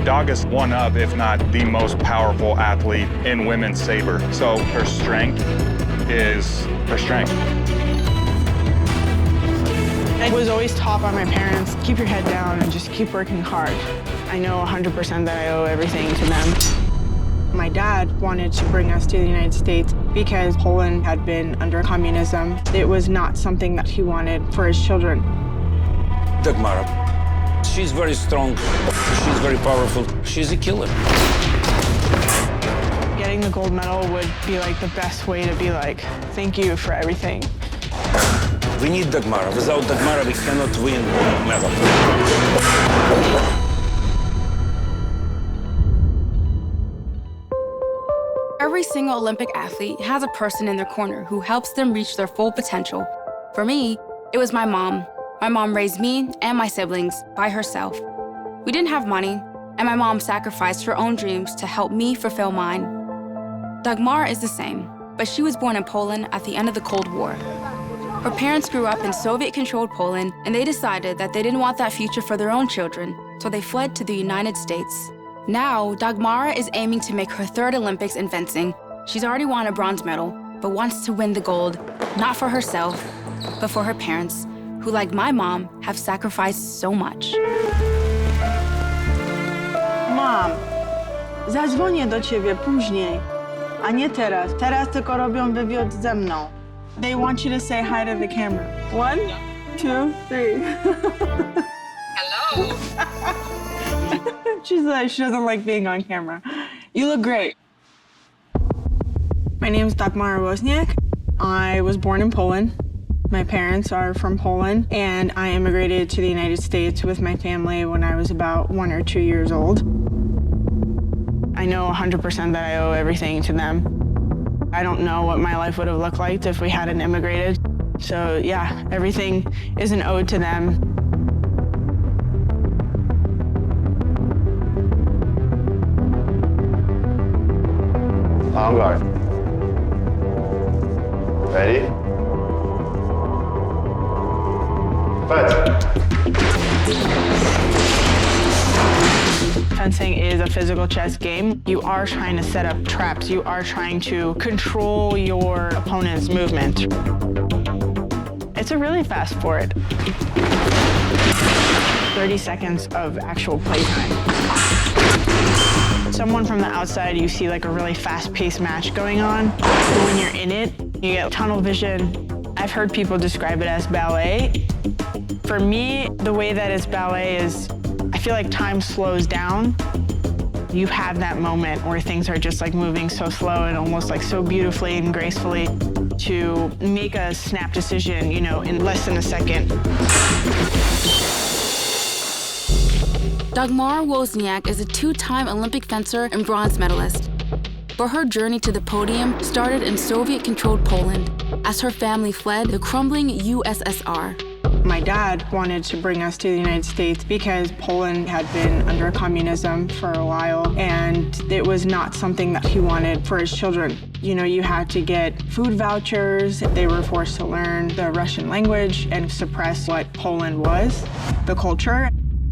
Dag is one of, if not the most powerful athlete in women's saber. So her strength is her strength. I was always taught by my parents, keep your head down and just keep working hard. I know 100% that I owe everything to them. My dad wanted to bring us to the United States because Poland had been under communism. It was not something that he wanted for his children. Dagmara, she's very strong, she's very powerful, she's a killer. Getting the gold medal would be like the best way to be like, thank you for everything. We need Dagmara. Without Dagmara, we cannot win medal. Every single Olympic athlete has a person in their corner who helps them reach their full potential. For me, it was my mom. My mom raised me and my siblings by herself. We didn't have money, and my mom sacrificed her own dreams to help me fulfill mine. Dagmara is the same, but she was born in Poland at the end of the Cold War. Her parents grew up in Soviet-controlled Poland, and they decided that they didn't want that future for their own children, so they fled to the United States. Now, Dagmara is aiming to make her third Olympics in fencing. She's already won a bronze medal, but wants to win the gold, not for herself, but for her parents, who, like my mom, have sacrificed so much. Mom, zadzwonię do ciebie później, a nie teraz. Teraz tylko robią wywiad ze mną. They want you to say hi to the camera. 1, 2, 3. Hello. She's like, she doesn't like being on camera. You look great. My name's Dagmara Wozniak. I was born in Poland. My parents are from Poland, and I immigrated to the United States with my family when I was about 1 or 2 years old. I know 100% that I owe everything to them. I don't know what my life would have looked like if we hadn't immigrated. So yeah, everything is an ode to them. On guard. Ready? Fight. Fencing is a physical chess game. You are trying to set up traps. You are trying to control your opponent's movement. It's a really fast sport. 30 seconds of actual playtime. Someone from the outside, you see like a really fast-paced match going on. But when you're in it, you get tunnel vision. I've heard people describe it as ballet. For me, the way that it's ballet is, I feel like time slows down. You have that moment where things are just like moving so slow and almost like so beautifully and gracefully to make a snap decision, you know, in less than a second. Dagmara Wozniak is a 2-time Olympic fencer and bronze medalist. But her journey to the podium started in Soviet-controlled Poland as her family fled the crumbling USSR. My dad wanted to bring us to the United States because Poland had been under communism for a while, and it was not something that he wanted for his children. You know, you had to get food vouchers. They were forced to learn the Russian language and suppress what Poland was, the culture.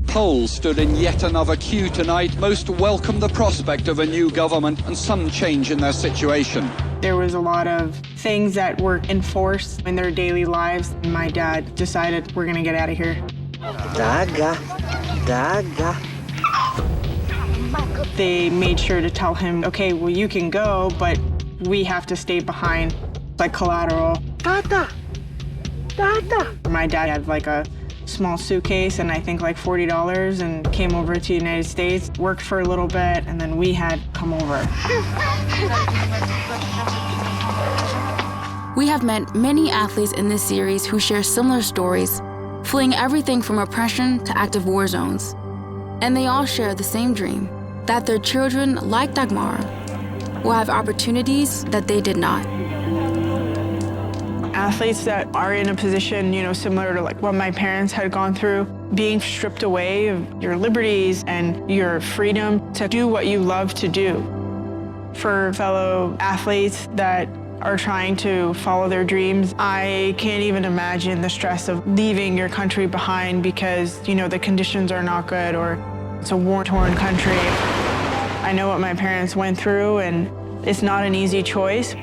Poles stood in yet another queue tonight. Most welcomed the prospect of a new government and some change in their situation. There was a lot of things that were enforced in their daily lives. My dad decided, we're gonna get out of here. Daga. They made sure to tell him, okay, well, you can go, but we have to stay behind, like collateral. Tata. My dad had like a small suitcase and I think like $40 and came over to the United States, worked for a little bit, and then we had come over. We have met many athletes in this series who share similar stories, fleeing everything from oppression to active war zones. And they all share the same dream, that their children, like Dagmara, will have opportunities that they did not. Athletes that are in a position, you know, similar to like what my parents had gone through, being stripped away of your liberties and your freedom to do what you love to do. For fellow athletes that are trying to follow their dreams, I can't even imagine the stress of leaving your country behind because, you know, the conditions are not good or It's a war-torn country. I know what my parents went through, and it's not an easy choice.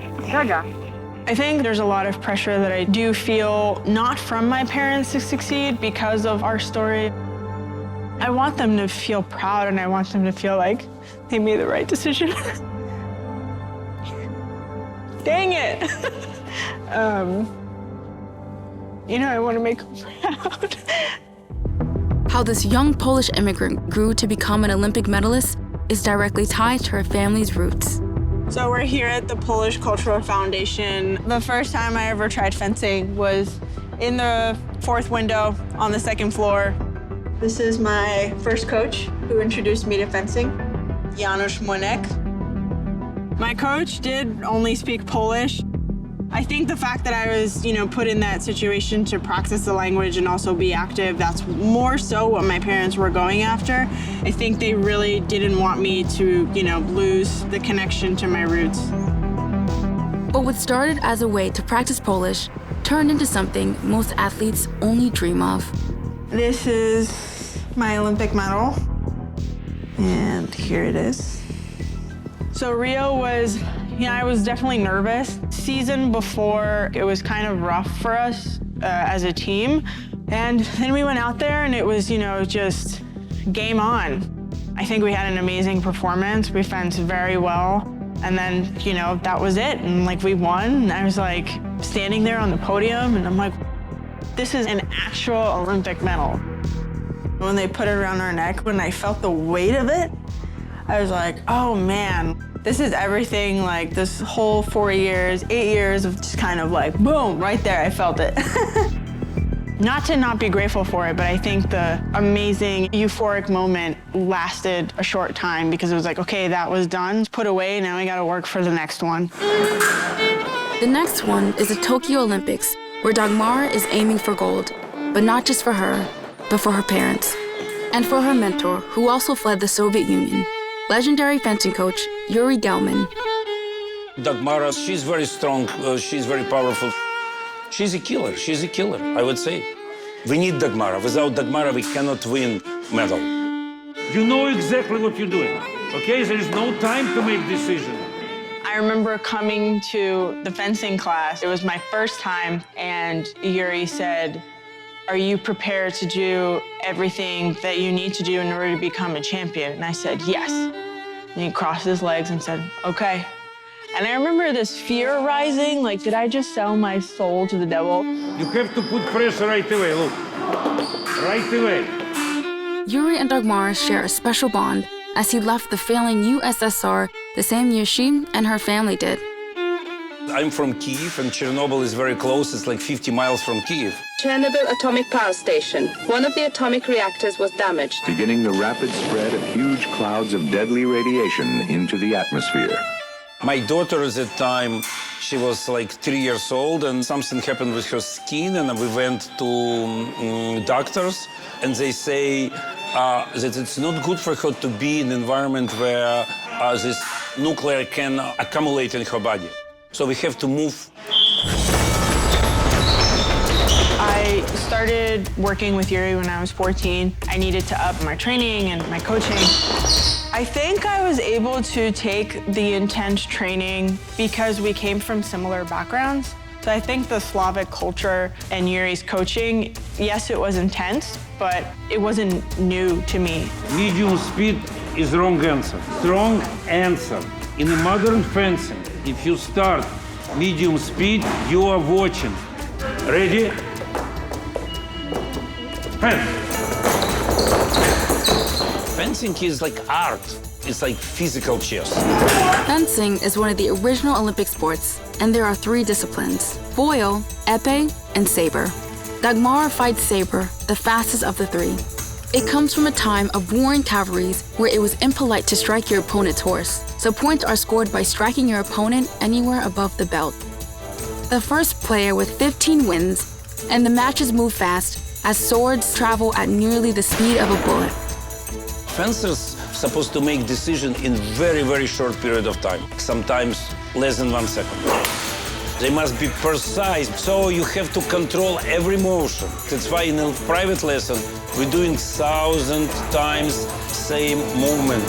I think there's a lot of pressure that I do feel, not from my parents to succeed because of our story. I want them to feel proud, and I want them to feel like they made the right decision. Dang it. I want to make them proud. How this young Polish immigrant grew to become an Olympic medalist is directly tied to her family's roots. So we're here at the Polish Cultural Foundation. The first time I ever tried fencing was in the fourth window on the second floor. This is my first coach who introduced me to fencing, Janusz Monek. My coach did only speak Polish. I think the fact that I was, put in that situation to practice the language and also be active, that's more so what my parents were going after. I think they really didn't want me to, lose the connection to my roots. But what started as a way to practice Polish turned into something most athletes only dream of. This is my Olympic medal, and here it is. So Rio was, I was definitely nervous. Season before, it was kind of rough for us as a team. And then we went out there and it was, just game on. I think we had an amazing performance. We fenced very well. And then, that was it. And we won. And I was standing there on the podium and I'm like, this is an actual Olympic medal. When they put it around our neck, when I felt the weight of it, I was like, oh man, this is everything, this whole 8 years of just kind of boom, right there, I felt it. Not to not be grateful for it, but I think the amazing, euphoric moment lasted a short time because it was okay, that was done, put away, now we gotta work for the next one. The next one is the Tokyo Olympics, where Dagmara is aiming for gold, but not just for her, but for her parents, and for her mentor, who also fled the Soviet Union, legendary fencing coach Yuri Gelman. Dagmara, she's very strong, she's very powerful. She's a killer, I would say. We need Dagmara. Without Dagmara, we cannot win medal. You know exactly what you're doing, okay? There is no time to make decisions. I remember coming to the fencing class. It was my first time, and Yuri said, are you prepared to do everything that you need to do in order to become a champion? And I said, yes. And he crossed his legs and said, okay. And I remember this fear rising, did I just sell my soul to the devil? You have to put pressure right away, look. Right away. Yuri and Dagmara share a special bond as he left the failing USSR the same year she and her family did. I'm from Kyiv, and Chernobyl is very close. It's 50 miles from Kyiv. Chernobyl atomic power station. One of the atomic reactors was damaged. Beginning the rapid spread of huge clouds of deadly radiation into the atmosphere. My daughter at that time, she was 3 years old, and something happened with her skin, and we went to doctors, and they say that it's not good for her to be in an environment where this nuclear can accumulate in her body. So we have to move. I started working with Yuri when I was 14. I needed to up my training and my coaching. I think I was able to take the intense training because we came from similar backgrounds. So I think the Slavic culture and Yuri's coaching, yes, it was intense, but it wasn't new to me. Medium speed is wrong answer. Strong answer. In a modern fencing, if you start medium speed, you are watching. Ready? Fence. Fencing is like art. It's like physical chess. Fencing is one of the original Olympic sports, and there are 3 disciplines: foil, épée, and saber. Dagmara fights saber, the fastest of the 3. It comes from a time of warring cavalries where it was impolite to strike your opponent's horse, so points are scored by striking your opponent anywhere above the belt. The first player with 15 wins, and the matches move fast as swords travel at nearly the speed of a bullet. Fencers supposed to make decision in very, very short period of time, sometimes less than 1 second. They must be precise, so you have to control every motion. That's why in a private lesson, we're doing 1,000 times same movement.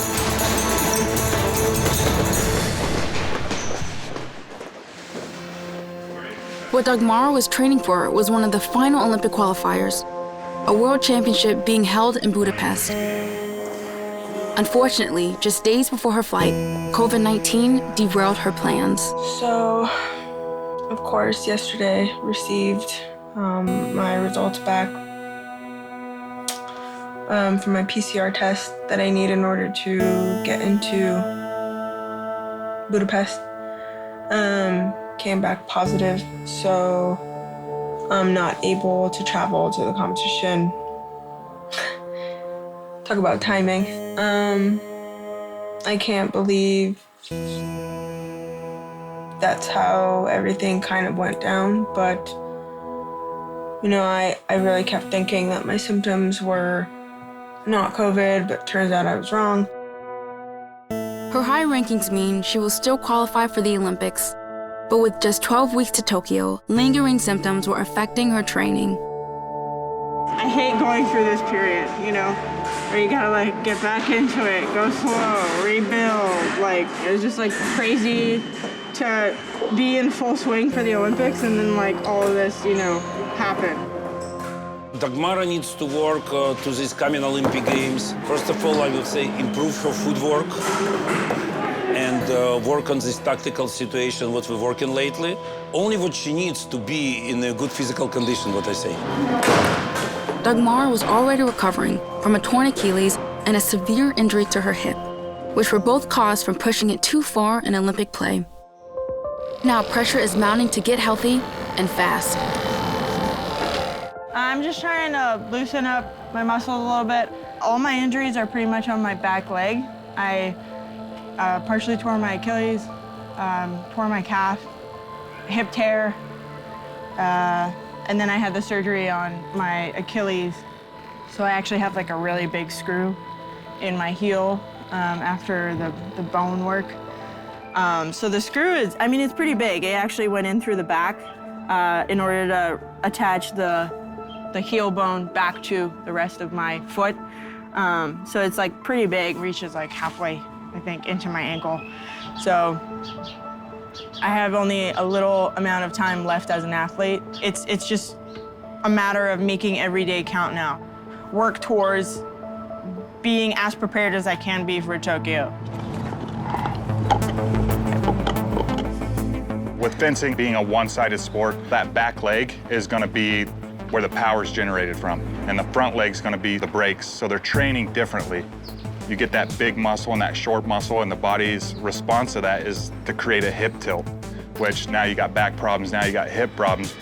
What Dagmara was training for was one of the final Olympic qualifiers, a world championship being held in Budapest. Unfortunately, just days before her flight, COVID-19 derailed her plans. So, of course, yesterday received my results back for my PCR test that I need in order to get into Budapest. Came back positive, so I'm not able to travel to the competition. Talk about timing. I can't believe that's how everything kind of went down, but you know, I really kept thinking that my symptoms were not COVID, but turns out I was wrong. Her high rankings mean she will still qualify for the Olympics, but with just 12 weeks to Tokyo, lingering symptoms were affecting her training. I hate going through this period, you know, where you gotta like get back into it, go slow, rebuild. Like, it was just like crazy to be in full swing for the Olympics and then like all of this, you know, happen. Dagmara needs to work to these coming Olympic Games. First of all, I would say improve her footwork and work on this tactical situation, what we're working lately. Only what she needs to be in a good physical condition, what I say. Dagmara was already recovering from a torn Achilles and a severe injury to her hip, which were both caused from pushing it too far in Olympic play. Now pressure is mounting to get healthy and fast. I'm just trying to loosen up my muscles a little bit. All my injuries are pretty much on my back leg. I partially tore my Achilles, tore my calf, hip tear, and then I had the surgery on my Achilles. So I actually have like a really big screw in my heel after the bone work. So the screw is, I mean, it's pretty big. It actually went in through the back in order to attach the heel bone back to the rest of my foot. So it's like pretty big, reaches like halfway, I think, into my ankle. So I have only a little amount of time left as an athlete. It's just a matter of making every day count now. Work towards being as prepared as I can be for Tokyo. With fencing being a one-sided sport, that back leg is going to be where the power is generated from, and the front leg's going to be the brakes. So they're training differently. You get that big muscle and that short muscle, and the body's response to that is to create a hip tilt, which now you got back problems, now you got hip problems.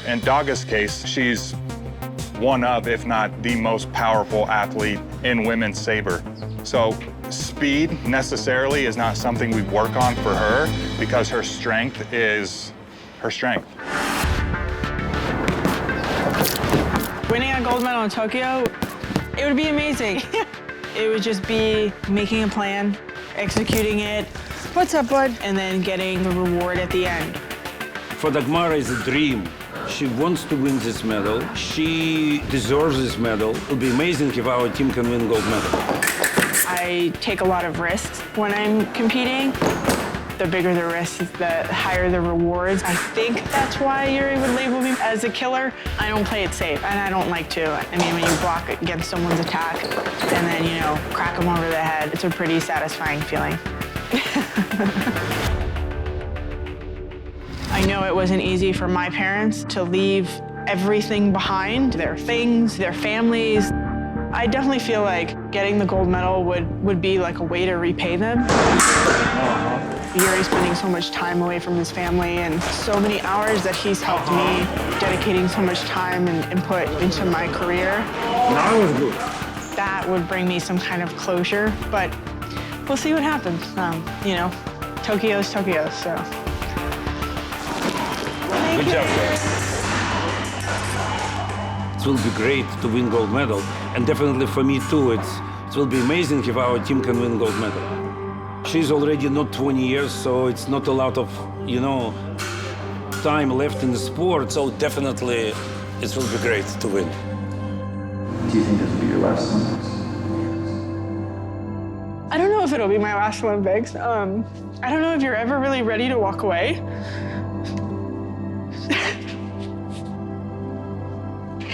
In Daga's case, she's one of, if not the most powerful athlete in women's saber. So speed necessarily is not something we work on for her because her strength is her strength. Winning a gold medal in Tokyo, it would be amazing. It would just be making a plan, executing it, what's up, bud, and then getting the reward at the end. For Dagmara, it's a dream. She wants to win this medal. She deserves this medal. It would be amazing if our team can win gold medal. I take a lot of risks when I'm competing. The bigger the risks, the higher the rewards. I think that's why Yuri would label me as a killer. I don't play it safe, and I don't like to. I mean, when you block against someone's attack and then, you know, crack them over the head, it's a pretty satisfying feeling. I know it wasn't easy for my parents to leave everything behind, their things, their families. I definitely feel like getting the gold medal would be like a way to repay them. Yuri's spending so much time away from his family and so many hours that he's helped me, dedicating so much time and input into my career. Now it's good. That would bring me some kind of closure, but we'll see what happens. You know, Tokyo's Tokyo, so. Good job, guys. It will be great to win gold medal, and definitely for me too. It will be amazing if our team can win gold medal. She's already not 20 years, so it's not a lot of, you know, time left in the sport. So definitely, it will be great to win. Do you think this will be your last Olympics? I don't know if it'll be my last Olympics. I don't know if you're ever really ready to walk away.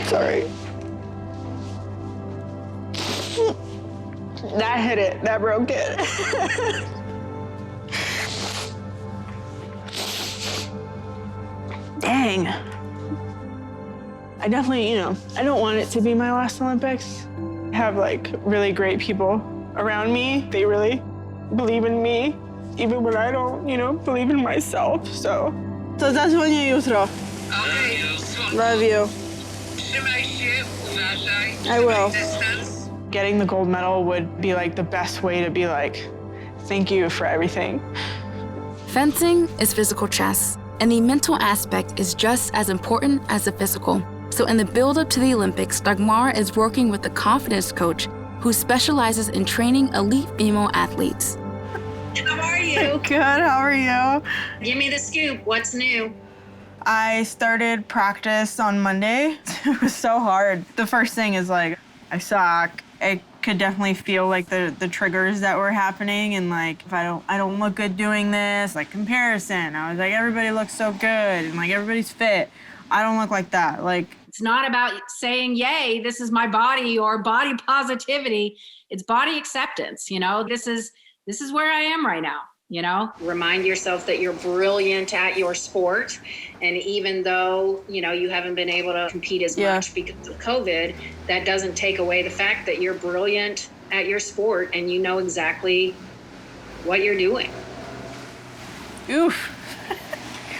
Sorry. That hit it. That broke it. Dang. I definitely, I don't want it to be my last Olympics. I have like really great people around me. They really believe in me, even when I don't, believe in myself, so. To zadzwonię jutro. Love you. I will. Getting the gold medal would be like the best way to be like, thank you for everything. Fencing is physical chess, and the mental aspect is just as important as the physical. So in the build-up to the Olympics, Dagmara is working with a confidence coach who specializes in training elite female athletes. How are you? Good, how are you? Give me the scoop. What's new? I started practice on Monday. It was so hard. The first thing is like, I suck. I could definitely feel like the triggers that were happening, and like if I don't look good doing this, like comparison. I was like, everybody looks so good and like everybody's fit. I don't look like that. Like, It's not about saying, yay, this is my body, or body positivity. It's body acceptance, This is where I am right now, Remind yourself that you're brilliant at your sport. And even though, you haven't been able to compete as much because of COVID, that doesn't take away the fact that you're brilliant at your sport and you know exactly what you're doing. Oof.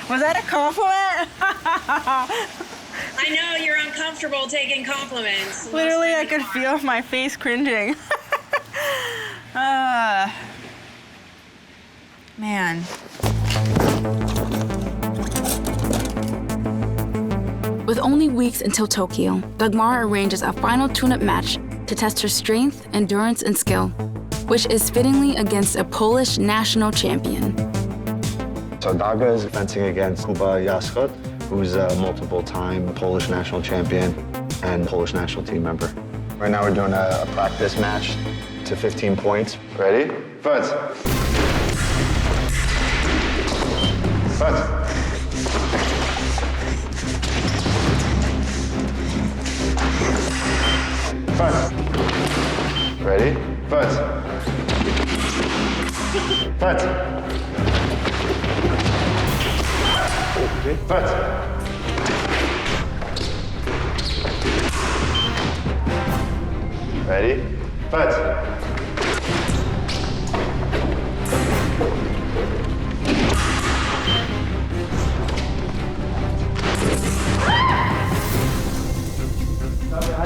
Was that a compliment? I know you're uncomfortable taking compliments. Literally, I could feel my face cringing. Man. With only weeks until Tokyo, Dagmara arranges a final tune-up match to test her strength, endurance, and skill, which is fittingly against a Polish national champion. So Daga is fencing against Kuba Jaskot, who's a multiple-time Polish national champion and Polish national team member. Right now we're doing a practice match to 15 points. Ready? Fight! Fight! Fight! Ready? Fight! Fight! Fight! Ready? Fight!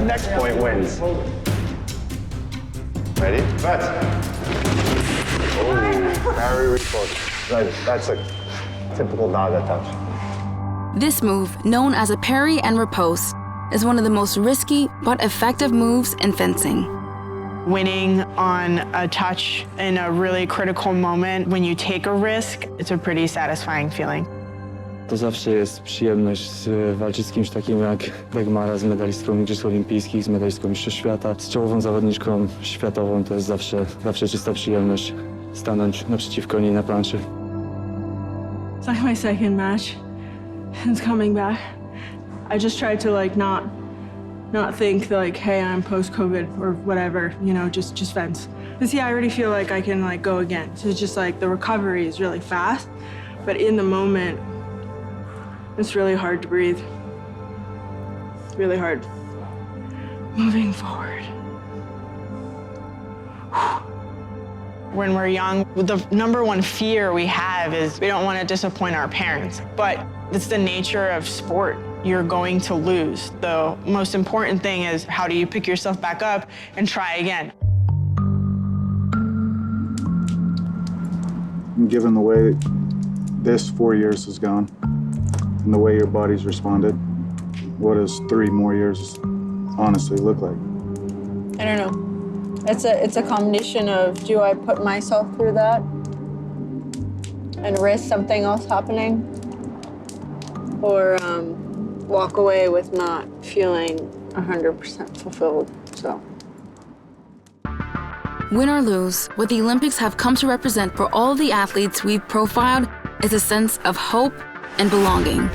Next point wins. Ready? Fight! Oh, very refocused. That's a typical Daga touch. This move, known as a parry and riposte, is one of the most risky but effective moves in fencing. Winning on a touch in a really critical moment, when you take a risk, it's a pretty satisfying feeling. To zawsze jest przyjemność walczyć z kimś takim jak Dagmara, z medalistką Igrzysk Olimpijskich, z medalistką Mistrzostw Świata, z czołową zawodniczką światową. To jest zawsze czysta przyjemność stanąć naprzeciwko niej na planszy. It's like my second match. It's coming back. I just tried to not think hey, I'm post-COVID or whatever, just fence. But see, I already feel like I can go again. So it's just the recovery is really fast, but in the moment, it's really hard to breathe. It's really hard. Moving forward. When we're young, the number one fear we have is we don't want to disappoint our parents, but it's the nature of sport. You're going to lose. The most important thing is how do you pick yourself back up and try again? Given the way this 4 years has gone and the way your body's responded, what does 3 more years honestly look like? I don't know. It's a combination of, do I put myself through that and risk something else happening? or walk away with not feeling 100% fulfilled, so. Win or lose, what the Olympics have come to represent for all the athletes we've profiled is a sense of hope and belonging.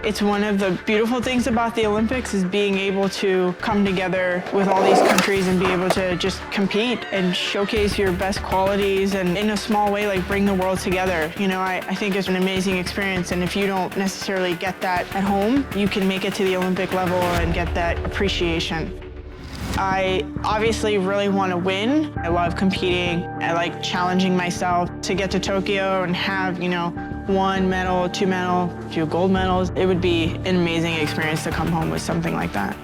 It's one of the beautiful things about the Olympics is being able to come together with all these countries and be able to just compete and showcase your best qualities and in a small way, like bring the world together. You know, I think it's an amazing experience, and if you don't necessarily get that at home, you can make it to the Olympic level and get that appreciation. I obviously really want to win. I love competing. I like challenging myself to get to Tokyo and have, you know, 1 medal, 2 medal, 2 gold medals. It would be an amazing experience to come home with something like that.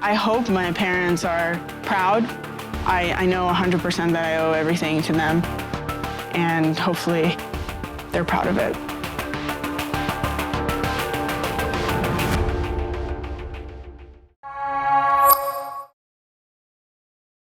I hope my parents are proud. I know 100% that I owe everything to them, and hopefully they're proud of it.